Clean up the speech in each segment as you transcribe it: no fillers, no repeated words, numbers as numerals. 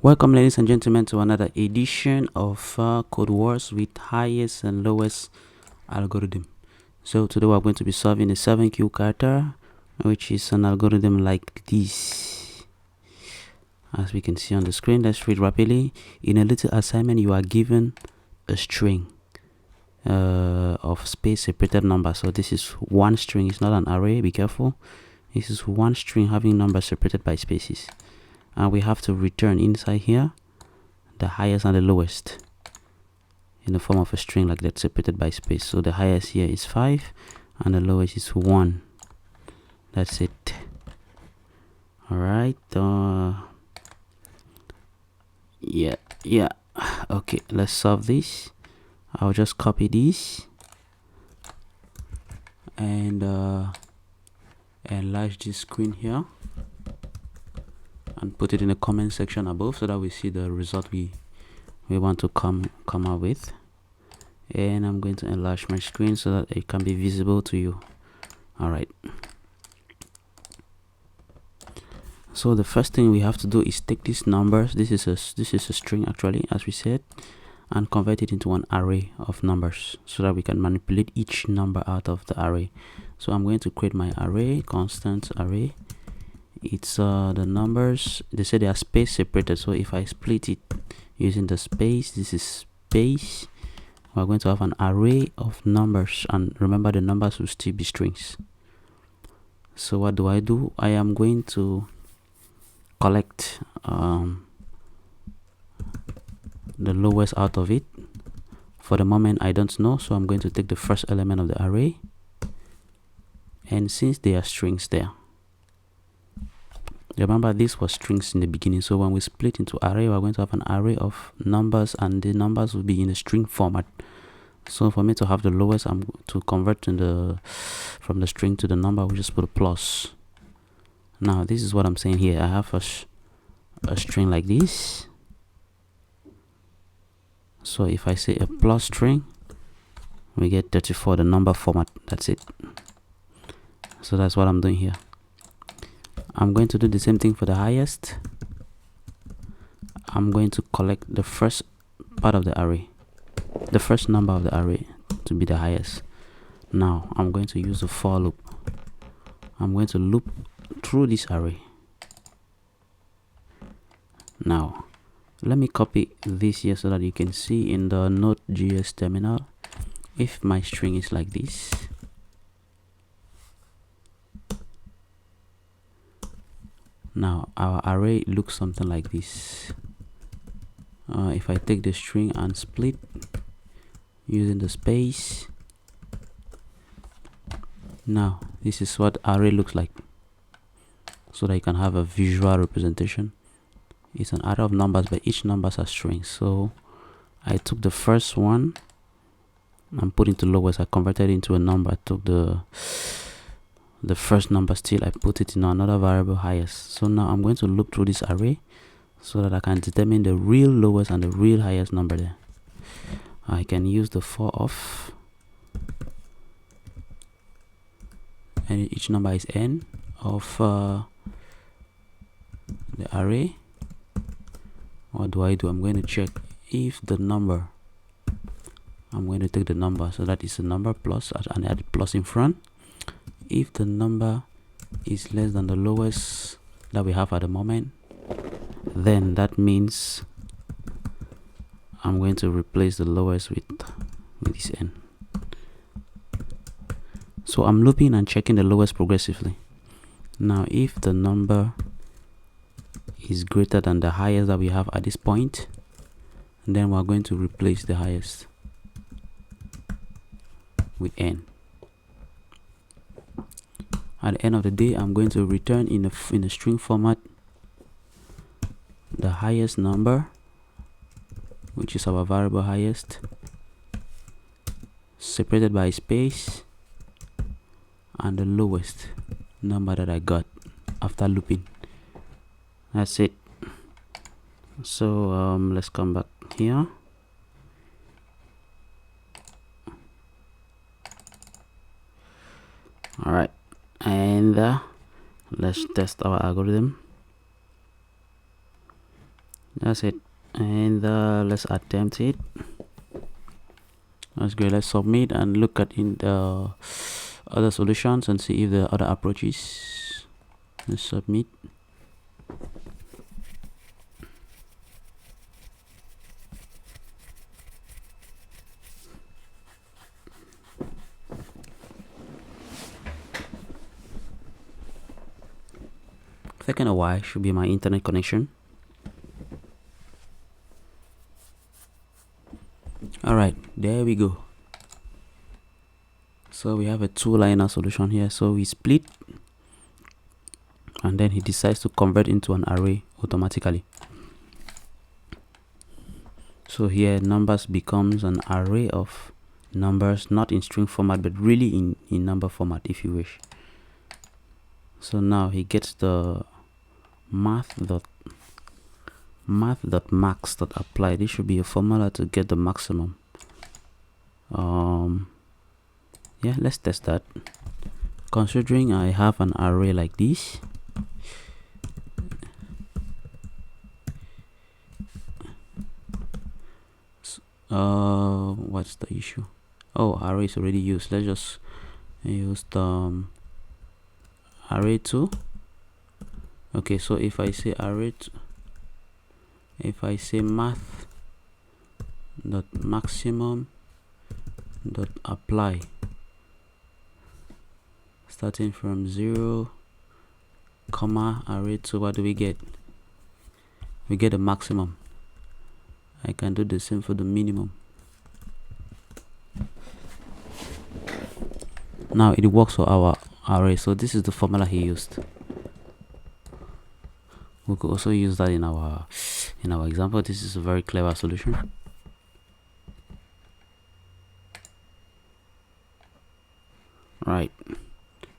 Welcome, ladies and gentlemen, to another edition of Code Wars with highest and lowest algorithm. So today we're going to be solving a 7Q character, which is an algorithm like this. As we can see on the screen, let's read rapidly. In a little assignment, you are given a string of space separated numbers. So this is one string, it's not an array, be careful. This is one string having numbers separated by spaces. And we have to return inside here the highest and the lowest in the form of a string like that, separated by space. So the highest here is 5 and the lowest is 1. That's it. All right. Yeah. Okay, let's solve this. I'll just copy this and enlarge this screen here and put it in the comment section above so that we see the result we want to come out with. And I'm going to enlarge my screen so that it can be visible to you. All right, so the first thing we have to do is take these numbers. This is a string actually, as we said, and convert it into an array of numbers so that we can manipulate each number out of the array. So I'm going to create my array, constant array. It's the numbers, they say they are space separated, so if I split it using the space, this is space, we're going to have an array of numbers, and remember the numbers will still be strings. So what do? I am going to collect the lowest out of it. For the moment I don't know, so I'm going to take the first element of the array, and since they are strings there, remember this was strings in the beginning, so when we split into array, we're going to have an array of numbers, and the numbers will be in the string format. So for me to have the lowest, I'm to convert from the string to the number, we just put a plus. Now this is what I'm saying here. I have a string like this, so if I say a plus string, we get 34, the number format. That's it. So that's what I'm doing here. I'm going to do the same thing for the highest. I'm going to collect the first part of the array, the first number of the array to be the highest. Now I'm going to use the for loop. I'm going to loop through this array. Now let me copy this here so that you can see in the Node.js terminal. If my string is like this, now our array looks something like this. If I take the string and split using the space, now this is what array looks like, so that you can have a visual representation. It's an array of numbers, but each numbers are strings. So I took the first one and put into lowest. I converted it into a number. I took the first number still, I put it in another variable highest. So now I'm going to loop through this array so that I can determine the real lowest and the real highest number there. I can use the for of, and each number is n of the array. What do? I'm going to check if the number, I'm going to take the number, so that is a number plus, and add plus in front. If the number is less than the lowest that we have at the moment, then that means I'm going to replace the lowest with this n. So I'm looping and checking the lowest progressively. Now if the number is greater than the highest that we have at this point, then we're going to replace the highest with n. At the end of the day, I'm going to return in a string format the highest number, which is our variable highest, separated by space, and the lowest number that I got after looping. That's it. So let's come back here. All right, and let's test our algorithm. That's it. And let's attempt it. That's great. Let's submit and look at in the other solutions and see if there are other approaches. Let's submit. Taking a while, should be my internet connection. Alright, there we go. So we have a two-liner solution here. So we split, and then he decides to convert into an array automatically. So here numbers becomes an array of numbers, not in string format but really in number format if you wish. So now he gets the math.max.apply. This should be a formula to get the maximum. Yeah, let's test that. Considering I have an array like this, what's the issue? Oh, array is already used. Let's just use the array2. Okay, so if I say array2, if I say math dot maximum dot apply, starting from 0 comma array2, what do we get? We get a maximum. I can do the same for the minimum. Now it works for our array. So this is the formula he used. We could also use that in our example. This is a very clever solution. Right,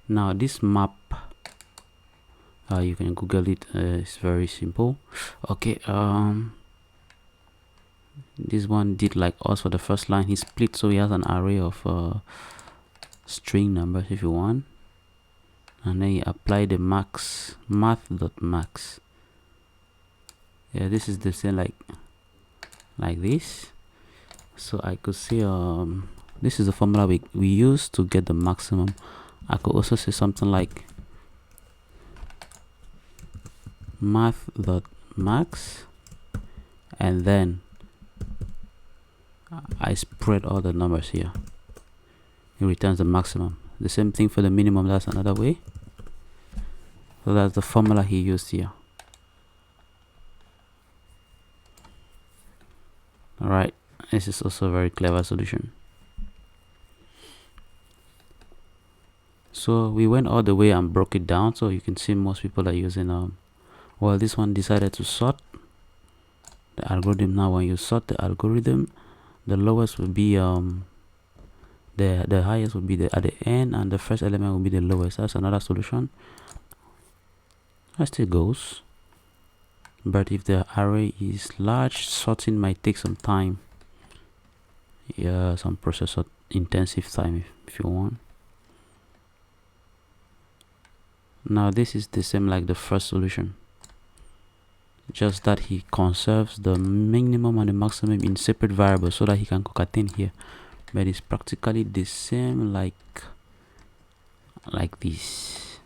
now this map, you can Google it. It's very simple. Okay, this one did like us for the first line. He split, so he has an array of string numbers if you want, and then you apply the math.max. Yeah, this is the same like this. So I could say this is the formula we use to get the maximum. I could also say something like math.max, and then I spread all the numbers here. It returns the maximum. The same thing for the minimum. That's another way. So that's the formula he used here. Alright, this is also a very clever solution. So we went all the way and broke it down, so you can see most people are using well, this one decided to sort the algorithm. Now when you sort the algorithm, the lowest will be the highest will be at the end, and the first element will be the lowest. That's another solution. That still goes, but if the array is large, sorting might take some time. Yeah, some processor intensive time if you want. Now this is the same like the first solution, just that he conserves the minimum and the maximum in separate variables so that he can concatenate here, but it's practically the same like this.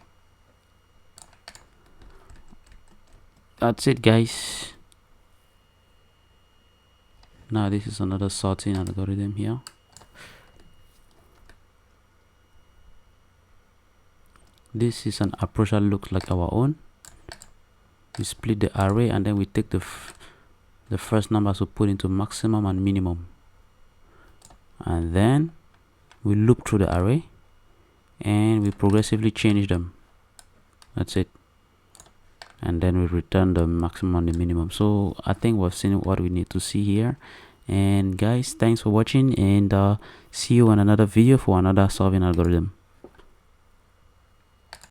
That's it, guys. Now this is another sorting algorithm here. This is an approach that looks like our own. We split the array, and then we take the first numbers to put into maximum and minimum, and then we loop through the array and we progressively change them. That's it, and then we return the maximum and the minimum. So I think we've seen what we need to see here. And guys, thanks for watching, and see you on another video for another solving algorithm.